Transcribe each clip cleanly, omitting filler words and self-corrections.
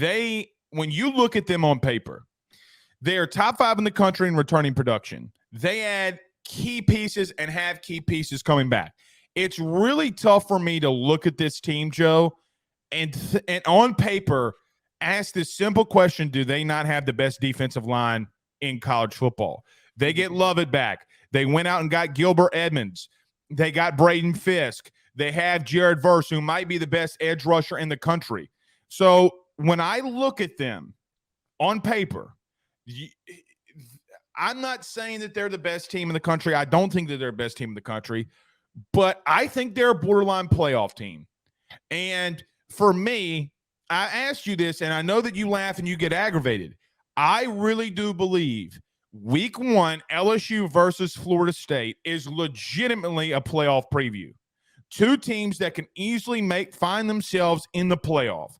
when you look at them on paper, they are top 5 in the country in returning production. They add key pieces and have key pieces coming back. It's really tough for me to look at this team, Joe, and on paper ask this simple question: do they not have the best defensive line in college football? They get Lovett back. They went out and got Gilbert Edmonds. They got Braden Fiske. They have Jared Verse, who might be the best edge rusher in the country. So when I look at them on paper, I'm not saying that they're the best team in the country. I don't think that they're the best team in the country, but I think they're a borderline playoff team. And for me, I asked you this, and I know that you laugh and you get aggravated. I really do believe week 1, LSU versus Florida State is legitimately a playoff preview. 2 teams that can easily find themselves in the playoff.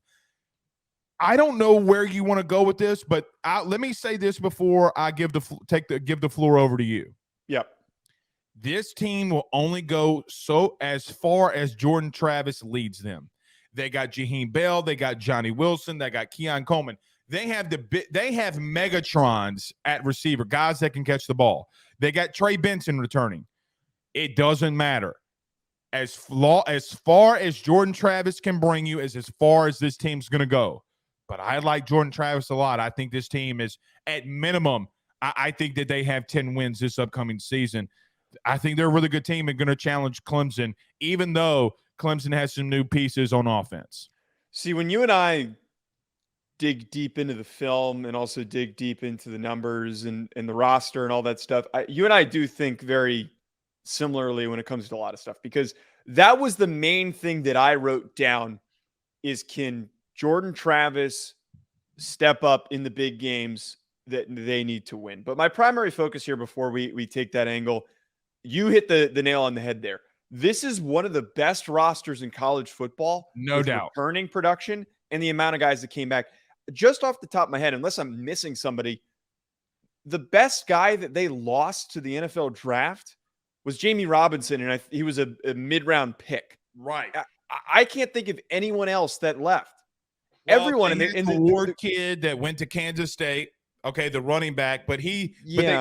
I don't know where you want to go with this, but let me say this before I give the floor over to you. Yep. This team will only go so as far as Jordan Travis leads them. They got Jaheim Bell, they got Johnny Wilson, they got Keon Coleman. They have Megatrons at receiver, guys that can catch the ball. They got Trey Benson returning. It doesn't matter. As far as Jordan Travis can bring you is as far as this team's going to go. But I like Jordan Travis a lot. I think this team is, at minimum, I think that they have 10 wins this upcoming season. I think they're a really good team and going to challenge Clemson, even though Clemson has some new pieces on offense. See, when you and I dig deep into the film and also dig deep into the numbers and the roster and all that stuff, you and I do think very similarly when it comes to a lot of stuff, because that was the main thing that I wrote down is, can Jordan Travis step up in the big games that they need to win? But my primary focus here, before we take that angle, you hit the nail on the head there. This is one of the best rosters in college football. No doubt. Returning production and the amount of guys that came back. Just off the top of my head, unless I'm missing somebody, the best guy that they lost to the NFL draft was Jamie Robinson, and he was a mid-round pick. Right. I can't think of anyone else that left. Well, everyone in the Ward kid that went to Kansas State, okay, the running back, but they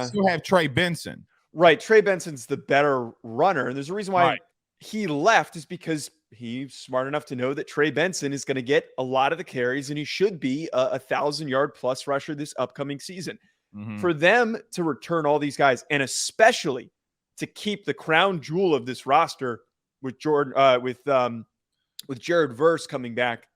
still have Trey Benson. Right. Trey Benson's the better runner, and there's a reason why he left is because he's smart enough to know that Trey Benson is going to get a lot of the carries, and he should be a 1,000-yard plus rusher this upcoming season. Mm-hmm. For them to return all these guys, and especially to keep the crown jewel of this roster with Jared Verse coming back,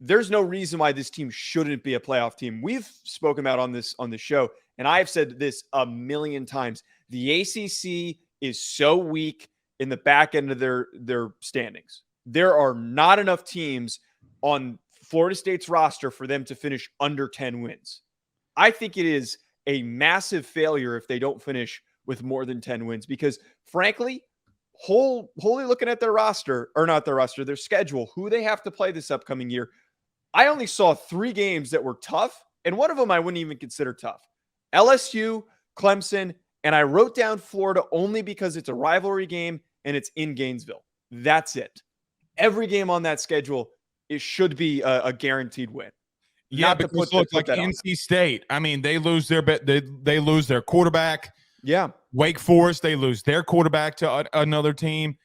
there's no reason why this team shouldn't be a playoff team. We've spoken about on this show, and I have said this a million times. The ACC is so weak in the back end of their standings. There are not enough teams on Florida State's roster for them to finish under 10 wins. I think it is a massive failure if they don't finish with more than 10 wins, because frankly, wholly looking at their their schedule, who they have to play this upcoming year, I only saw 3 games that were tough, and one of them I wouldn't even consider tough. LSU, Clemson, and I wrote down Florida only because it's a rivalry game and it's in Gainesville. That's it. Every game on that schedule, it should be a guaranteed win. Yeah, because look, like NC State, I mean, they lose they lose their quarterback. Yeah. Wake Forest, they lose their quarterback to another team.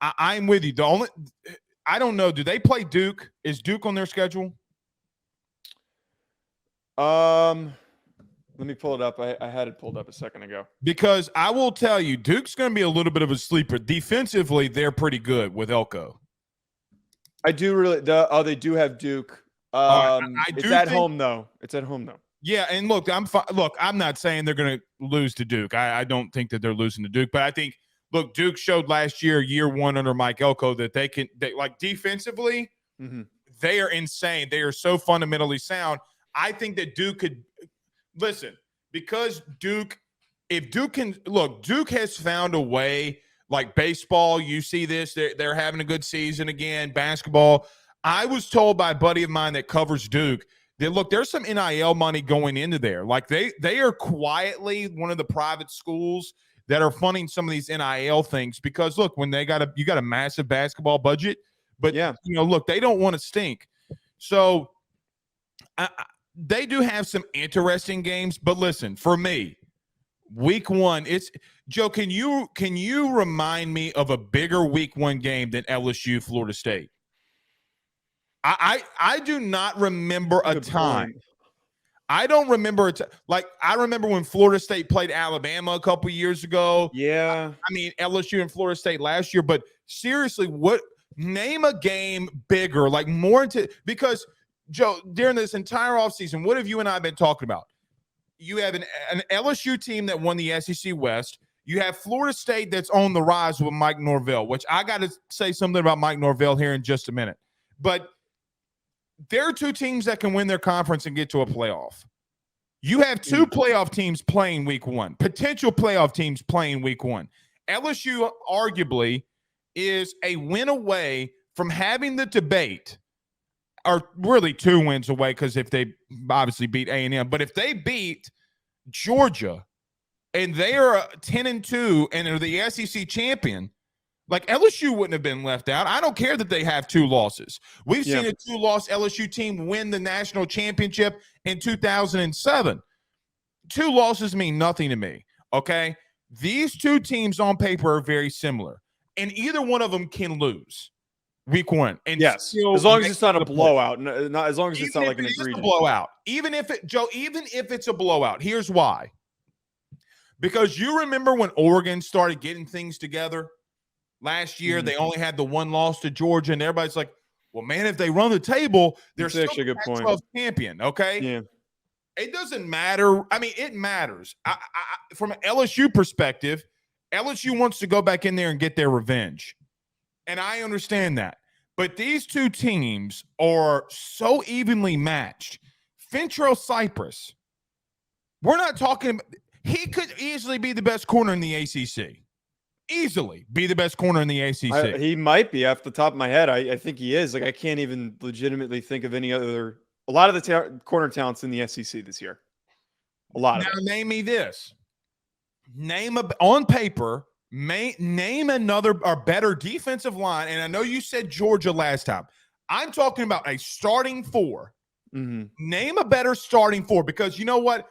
I'm with you. I don't know. Do they play Duke? Is Duke on their schedule? Let me pull it up. I had it pulled up a second ago. Because I will tell you, Duke's going to be a little bit of a sleeper. Defensively, they're pretty good with Elko. I do really. They do have Duke. It's at home though. It's at home though. Yeah, and look, I'm not saying they're going to lose to Duke. I don't think that they're losing to Duke, but I think, look, Duke showed last year 1 under Mike Elko that they like defensively, they are insane. They are so fundamentally sound. I think that Duke could listen, because Duke has found a way. Like baseball, you see this, they're having a good season again. Basketball, I was told by a buddy of mine that covers Duke that, look, there's some NIL money going into there. Like they are quietly one of the private schools that are funding some of these NIL things, because look, when you got a massive basketball budget, but look, they don't want to stink. So they do have some interesting games, but listen, for me, week one, it's Joe. Can you remind me of a bigger week one game than LSU Florida State? I do not remember a time. I don't remember it. Like, I remember when Florida State played Alabama a couple years ago. Yeah. I mean, LSU and Florida State last year. But seriously, name a game bigger, like more into, because, Joe, during this entire offseason, what have you and I been talking about? You have an LSU team that won the SEC West. You have Florida State that's on the rise with Mike Norvell, which I got to say something about Mike Norvell here in just a minute. But there are two teams that can win their conference and get to a playoff. You have two playoff teams playing week one, potential playoff teams playing week one. LSU arguably is a win away from having the debate, or really 2 wins away, because if they obviously beat A&M, but if they beat Georgia and they are 10-2 and are the SEC champion, like, LSU wouldn't have been left out. I don't care that they have 2 losses. We've seen a 2-loss LSU team win the national championship in 2007. 2 losses mean nothing to me, okay? These two teams on paper are very similar, and either one of them can lose week one. And yes, as long as it's not a blowout, not as long as it's not like an egregious blowout. Even if it's a blowout, here's why. Because you remember when Oregon started getting things together last year, they only had the 1 loss to Georgia, and everybody's like, well, man, if they run the table, they're still actually a good point. Pac-12 champion, okay? Yeah. It doesn't matter. I mean, it matters. From an LSU perspective, LSU wants to go back in there and get their revenge. And I understand that. But these two teams are so evenly matched. Fentrell Cypress, we're not talking – he could easily be the best corner in the ACC. Easily be the best corner in the ACC. He might be, off the top of my head. I think he is. Like, I can't even legitimately think of any other – a lot of the corner talents in the SEC this year. A lot of it. Now, name me this. On paper, name another or better defensive line, and I know you said Georgia last time. I'm talking about a starting 4. Name a better starting 4, because you know what?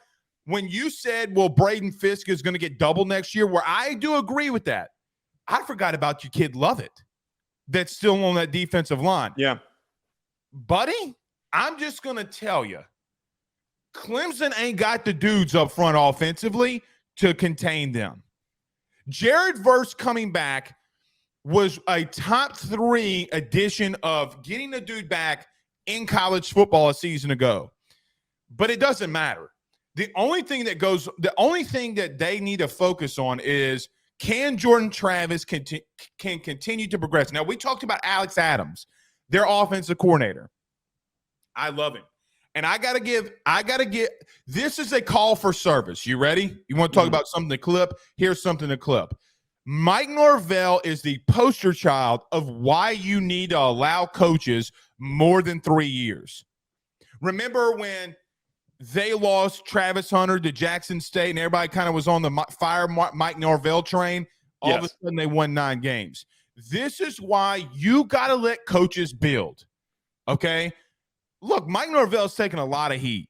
When you said, well, Braden Fiske is going to get double next year, where I do agree with that, I forgot about you, kid Lovett, that's still on that defensive line. Yeah. Buddy, I'm just going to tell you, Clemson ain't got the dudes up front offensively to contain them. Jared Verse coming back was a top 3 addition of getting the dude back in college football a season ago. But it doesn't matter. The only thing that they need to focus on is, can Jordan Travis can continue to progress? Now, we talked about Alex Adams, their offensive coordinator. I love him. And I gotta give, this is a call for service. You ready? You want to talk about something to clip? Here's something to clip. Mike Norvell is the poster child of why you need to allow coaches more than 3 years. Remember when they lost Travis Hunter to Jackson State and everybody kind of was on the fire Mike Norvell train? All of a sudden they won 9 games. This is why you got to let coaches build, okay? Look, Mike Norvell's taking a lot of heat,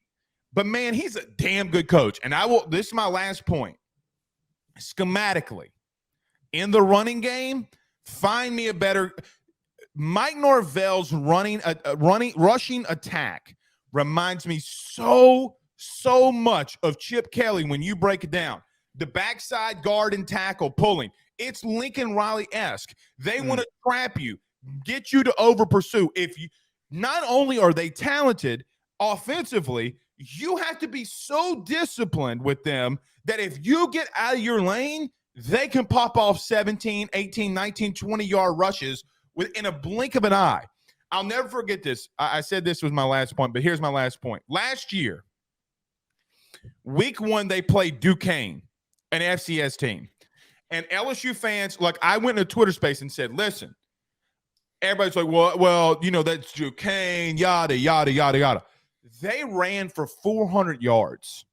but, man, he's a damn good coach. And this is my last point. Schematically, in the running game, find me a better – Mike Norvell's rushing attack reminds me so much of Chip Kelly when you break it down. The backside guard and tackle pulling. It's Lincoln Riley-esque. They want to trap you, get you to over-pursue. Not only are they talented offensively, you have to be so disciplined with them that if you get out of your lane, they can pop off 17, 18, 19, 20-yard rushes within a blink of an eye. I'll never forget this. I said this was my last point, but here's my last point. Last year, week 1, they played Duquesne, an FCS team. And LSU fans, like, I went in a Twitter space and said, listen, everybody's like, well, you know, that's Duquesne, yada, yada, yada, yada. They ran for 400 yards.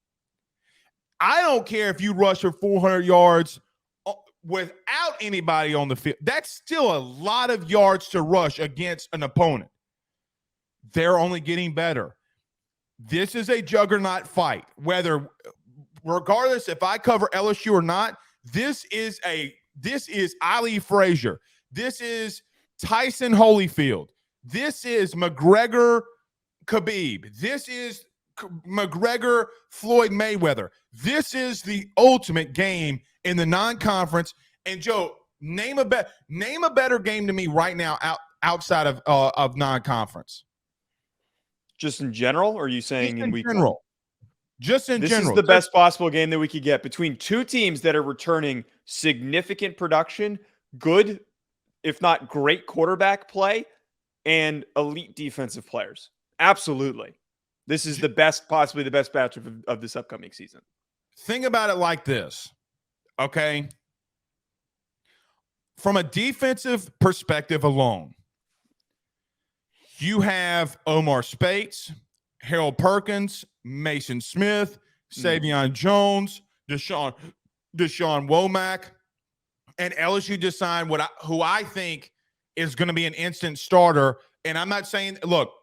I don't care if you rush for 400 yards without anybody on the field. That's still a lot of yards to rush against an opponent. They're only getting better. This is a juggernaut fight. Regardless if I cover LSU or not, this is Ali Frazier. This is Tyson Holyfield. This is McGregor Khabib. This is McGregor Floyd Mayweather. This is the ultimate game in the non-conference. And Joe, name a better game to me right now outside of non-conference. Just in general, or are you saying in week one? Just in general. This is the best possible game that we could get between two teams that are returning significant production, good, if not great quarterback play, and elite defensive players. Absolutely. This is possibly the best batch of this upcoming season. Think about it like this, okay? From a defensive perspective alone, you have Omar Spates, Harold Perkins, Mason Smith, Savion Jones, Deshaun Womack, and LSU just signed who I think is going to be an instant starter. And I'm not saying, look,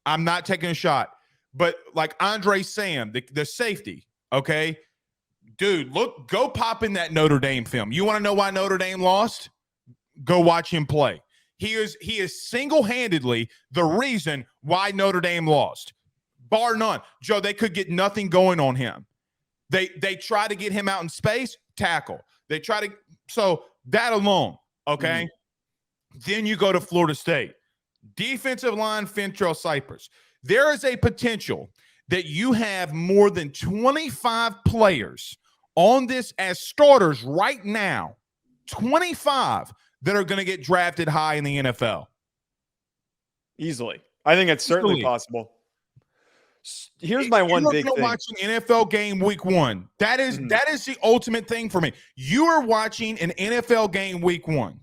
I'm not taking a shot, but like Andre Sam, the safety, okay? Dude, go pop in that Notre Dame film. You want to know why Notre Dame lost? Go watch him play. He is single-handedly the reason why Notre Dame lost. Bar none. Joe, they could get nothing going on him. They try to get him out in space, tackle. So that alone, okay? Then you go to Florida State. Defensive line, Fentrell Cypress. There is a potential that you have more than 25 players on this as starters right now, 25 that are going to get drafted high in the NFL. Easily. I think it's certainly possible. Here's my one big thing. Watching NFL game week one. That is the ultimate thing for me. You are watching an NFL game week one.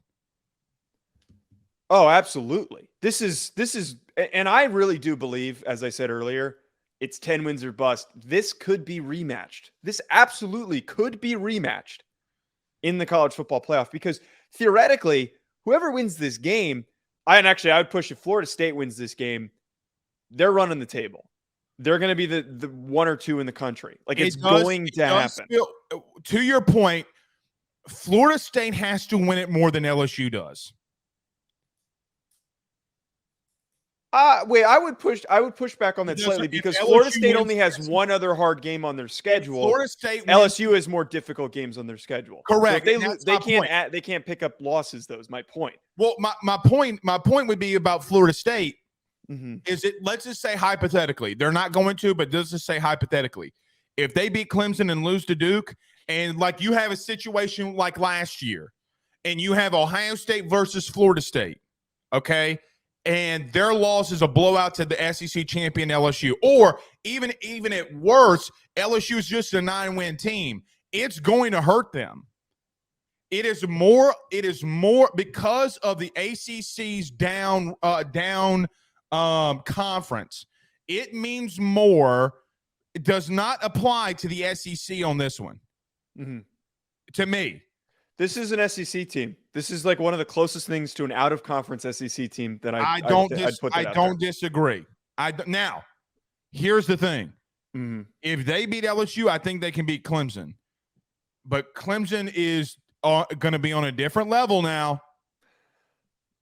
Oh, absolutely. This is, and I really do believe, as I said earlier, it's 10 wins or bust. This could be rematched. This absolutely could be rematched in the college football playoff, because theoretically, whoever wins this game, I would push if Florida State wins this game, they're running the table. They're going to be the one or two in the country. Like it's going to happen. To your point, Florida State has to win it more than LSU does. Wait, I would push back on that slightly, because Florida State only has one other hard game on their schedule. Florida State LSU has more difficult games on their schedule. Correct. So they can't pick up losses, though, is my point. Well, my point would be about Florida State. Is it, let's just say hypothetically, they're not going to, but let's just say hypothetically, if they beat Clemson and lose to Duke, and like you have a situation like last year, and you have Ohio State versus Florida State, okay, and their loss is a blowout to the SEC champion LSU, or even at worst, LSU is just a 9-win team, it's going to hurt them. It is more because of the ACC's down conference. It means more. It does not apply to the SEC on this one. To me, this is an SEC team. This is like one of the closest things to an out-of-conference SEC team that I don't disagree. Now, here's the thing: if they beat LSU, I think they can beat Clemson. But Clemson is going to be on a different level now.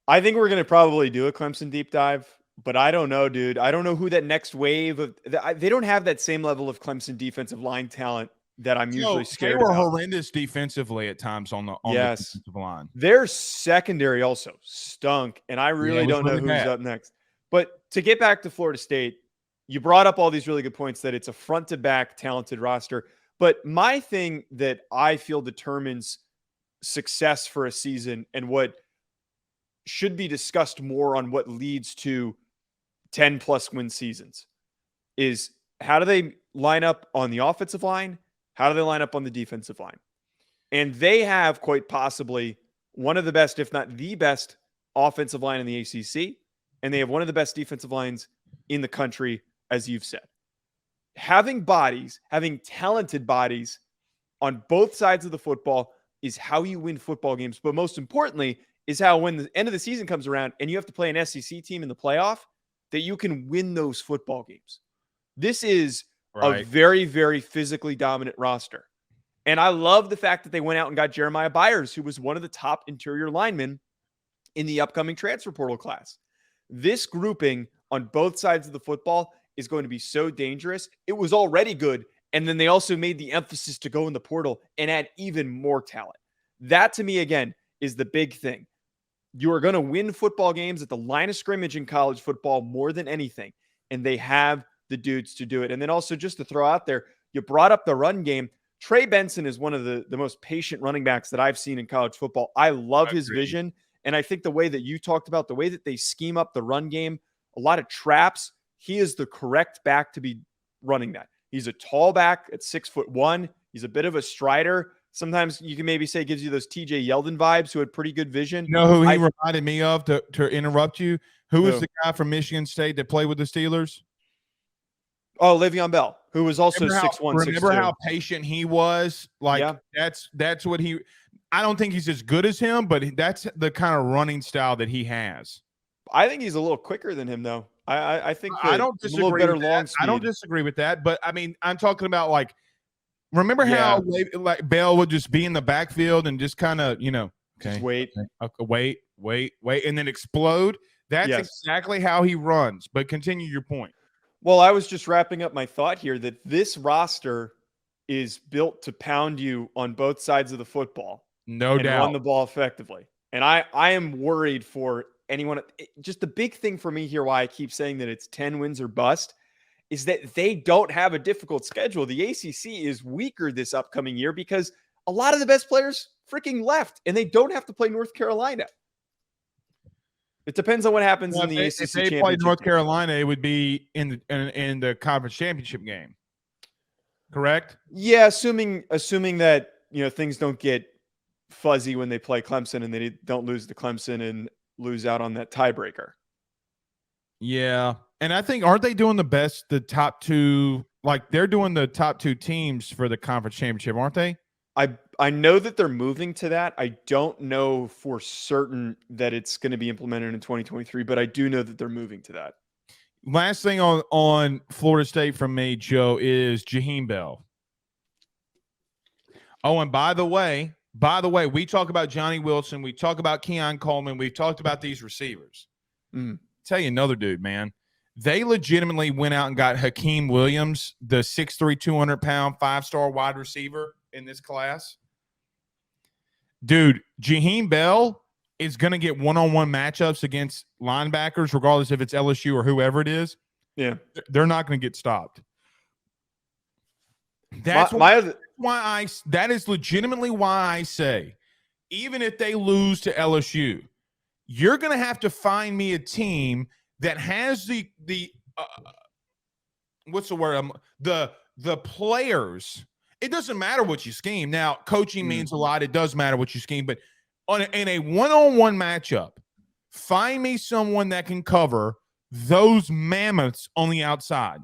I think we're going to probably do a Clemson deep dive. But I don't know, dude. I don't know who that next wave of. They don't have that same level of Clemson defensive line talent that I'm usually scared of. They were horrendous defensively at times on the defensive line. Their secondary also stunk, and I really don't know who's up next. But to get back to Florida State, you brought up all these really good points that it's a front-to-back talented roster. But my thing that I feel determines success for a season and what should be discussed more on what leads to 10-plus win seasons is how do they line up on the offensive line? How do they line up on the defensive line? And they have quite possibly one of the best, if not the best, offensive line in the ACC. And they have one of the best defensive lines in the country, as you've said. Having talented bodies on both sides of the football is how you win football games. But most importantly is how when the end of the season comes around and you have to play an SEC team in the playoff, that you can win those football games. This is a Right. very, very physically dominant roster. And I love the fact that they went out and got Jeremiah Byers, who was one of the top interior linemen in the upcoming transfer portal class. This grouping on both sides of the football is going to be so dangerous. It was already good. And then they also made the emphasis to go in the portal and add even more talent. That, to me, again, is the big thing. You are going to win football games at the line of scrimmage in college football more than anything. And they have the dudes to do it. And then also, just to throw out there, you brought up the run game. Trey Benson is one of the most patient running backs that I've seen in college football. I love his vision. And I think the way that you talked about, the way that they scheme up the run game, a lot of traps, he is the correct back to be running that. He's a tall back at 6'1". He's a bit of a strider. Sometimes you can maybe say gives you those TJ Yeldon vibes, who had pretty good vision. You know who he reminded me of, to interrupt you? Who was the guy from Michigan State that played with the Steelers? Oh, Le'Veon Bell, who was also 6'1", 6'2". Remember how patient he was? Like, that's what he – I don't think he's as good as him, but that's the kind of running style that he has. I think he's a little quicker than him, though. I think I don't disagree. A little better long speed. I don't disagree with that, but I mean, I'm talking about, like, remember how like Bell would just be in the backfield and just kind of, just wait, and then explode. That's exactly how he runs. But continue your point. Well, I was just wrapping up my thought here that this roster is built to pound you on both sides of the football. No doubt. And run the ball effectively. And I am worried for anyone. Just the big thing for me here, why I keep saying that it's 10 wins or bust, is that they don't have a difficult schedule. The ACC is weaker this upcoming year because a lot of the best players freaking left, and they don't have to play North Carolina. It depends on what happens in the ACC championship. If they played North Carolina, it would be in the conference championship game. Correct? Yeah, assuming that things don't get fuzzy when they play Clemson and they don't lose to Clemson and lose out on that tiebreaker. Yeah. And I think, aren't they doing the top two, like they're doing the top two teams for the conference championship, aren't they? I know that they're moving to that. I don't know for certain that it's going to be implemented in 2023, but I do know that they're moving to that. Last thing on Florida State from me, Joe, is Jaheim Bell. Oh, and by the way, we talk about Johnny Wilson. We talk about Keon Coleman. We've talked about these receivers. Tell you another dude, man. They legitimately went out and got Hakeem Williams, the 6'3", 200-pound, 5-star wide receiver in this class. Dude, Jaheim Bell is going to get one-on-one matchups against linebackers, regardless if it's LSU or whoever it is. Yeah. They're not going to get stopped. That is legitimately why I say, even if they lose to LSU, you're going to have to find me a team that has the what's the word? The players. It doesn't matter what you scheme. Now, coaching means a lot. It does matter what you scheme, but in a one-on-one matchup, find me someone that can cover those mammoths on the outside.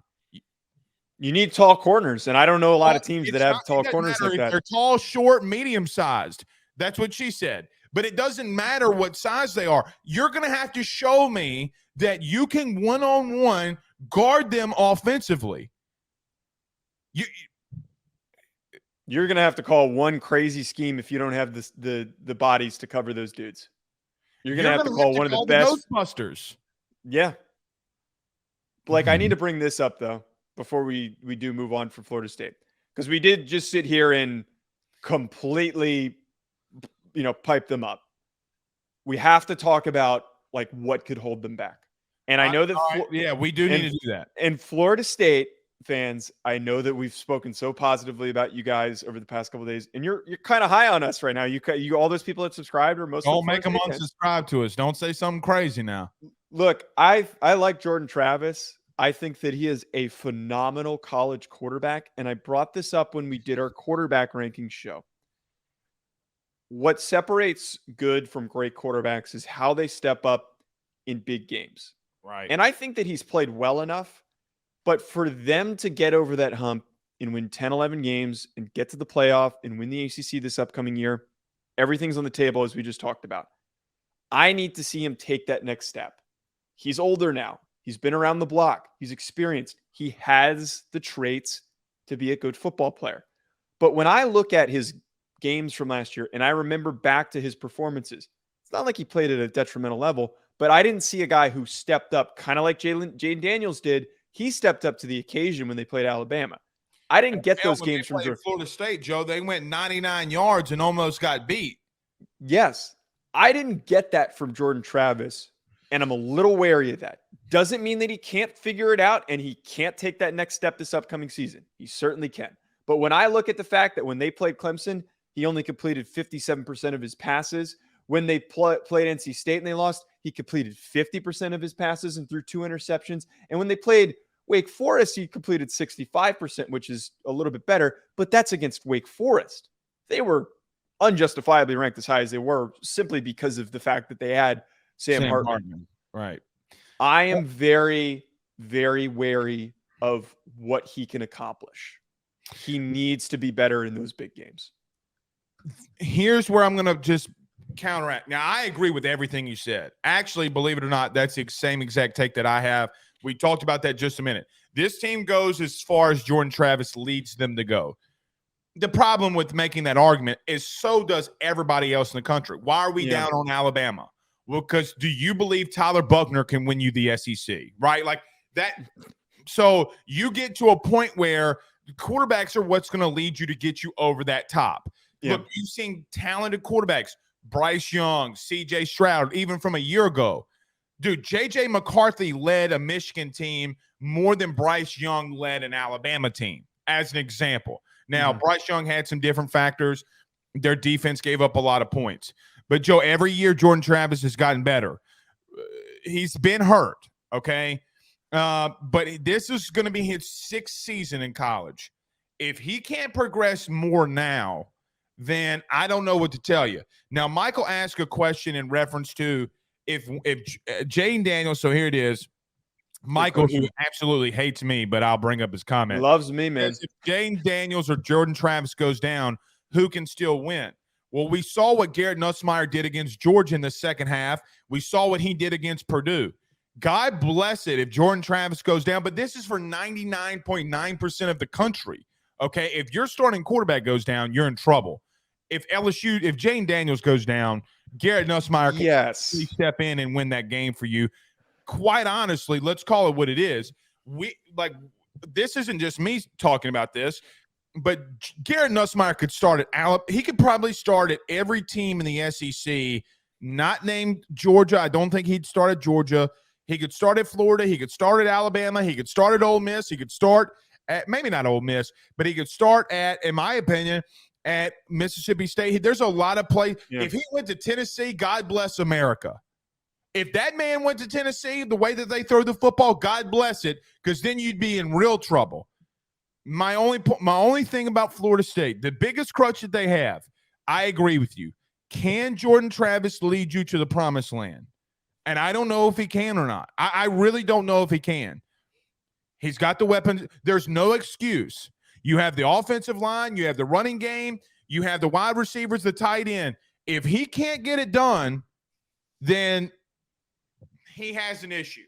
You need tall corners, and I don't know a lot of teams that have tall corners like that. They're tall, short, medium-sized. That's what she said. But it doesn't matter what size they are. You're going to have to show me that you can one-on-one guard them offensively. You're going to have to call one crazy scheme if you don't have the bodies to cover those dudes. You're going to have to call one of the best Ghostbusters. Yeah. Blake, I need to bring this up, though, before we do move on from Florida State. Because we did just sit here and completely, pipe them up. We have to talk about, like, what could hold them back. And I know that we do need to do that. And Florida State fans, I know that we've spoken so positively about you guys over the past couple of days, and you're kind of high on us right now. You all those people that subscribed are most. Don't make them unsubscribe to us. Don't say something crazy now. Look, I like Jordan Travis. I think that he is a phenomenal college quarterback, and I brought this up when we did our quarterback ranking show. What separates good from great quarterbacks is how they step up in big games. Right. And I think that he's played well enough, but for them to get over that hump and win 10, 11 games and get to the playoff and win the ACC this upcoming year, everything's on the table, as we just talked about. I need to see him take that next step. He's older now. He's been around the block. He's experienced. He has the traits to be a good football player. But when I look at his games from last year and I remember back to his performances, it's not like he played at a detrimental level, but I didn't see a guy who stepped up kind of like Jaden Daniels did. He stepped up to the occasion when they played Alabama. I didn't get those games from Florida State, Joe. They went 99 yards and almost got beat. Yes. I didn't get that from Jordan Travis, and I'm a little wary of that. Doesn't mean that he can't figure it out and he can't take that next step this upcoming season. He certainly can. But when I look at the fact that when they played Clemson, he only completed 57% of his passes. When they played NC State and they lost, he completed 50% of his passes and threw 2 interceptions. And when they played Wake Forest, he completed 65%, which is a little bit better, but that's against Wake Forest. They were unjustifiably ranked as high as they were simply because of the fact that they had Sam Hartman. Right. I am very, very wary of what he can accomplish. He needs to be better in those big games. Here's where I'm going to just counteract. Now, I agree with everything you said. Actually, believe it or not, that's the same exact take that I have. We talked about that just a minute. This team goes as far as Jordan Travis leads them to go. The problem with making that argument is so does everybody else in the country. Why are we down on Alabama? Well, because do you believe Tyler Buckner can win you the SEC, right? Like that. So you get to a point where quarterbacks are what's going to lead you to get you over that top. Yeah. Look, you've seen talented quarterbacks, Bryce Young, CJ Stroud, even from a year ago. Dude, J.J. McCarthy led a Michigan team more than Bryce Young led an Alabama team, as an example. Now, Bryce Young had some different factors. Their defense gave up a lot of points. But, Joe, every year Jordan Travis has gotten better. He's been hurt, okay? But this is going to be his 6th season in college. If he can't progress more now, then I don't know what to tell you. Now, Michael asked a question in reference to if Jaden Daniels, so here it is. Michael, who absolutely hates me, but I'll bring up his comment. Loves me, man. If Jaden Daniels or Jordan Travis goes down, who can still win? Well, we saw what Garrett Nussmeier did against Georgia in the second half. We saw what he did against Purdue. God bless it if Jordan Travis goes down, but this is for 99.9% of the country, okay? If your starting quarterback goes down, you're in trouble. If Jaden Daniels goes down, Garrett Nussmeier can step in and win that game for you. Quite honestly, let's call it what it is. This isn't just me talking about this, but Garrett Nussmeier could start at Alabama. He could probably start at every team in the SEC, not named Georgia. I don't think he'd start at Georgia. He could start at Florida. He could start at Alabama. He could start at Ole Miss. He could start at maybe not Ole Miss, but he could start at, in my opinion, at Mississippi State. There's a lot of play. Yeah. If he went to Tennessee, God bless America. If that man went to Tennessee, the way that they throw the football, God bless it, because then you'd be in real trouble. My only thing about Florida State, the biggest crutch that they have, I agree with you. Can Jordan Travis lead you to the promised land? And I don't know if he can or not. I really don't know if he can. He's got the weapons. There's no excuse. You have the offensive line. You have the running game. You have the wide receivers, the tight end. If he can't get it done, then he has an issue.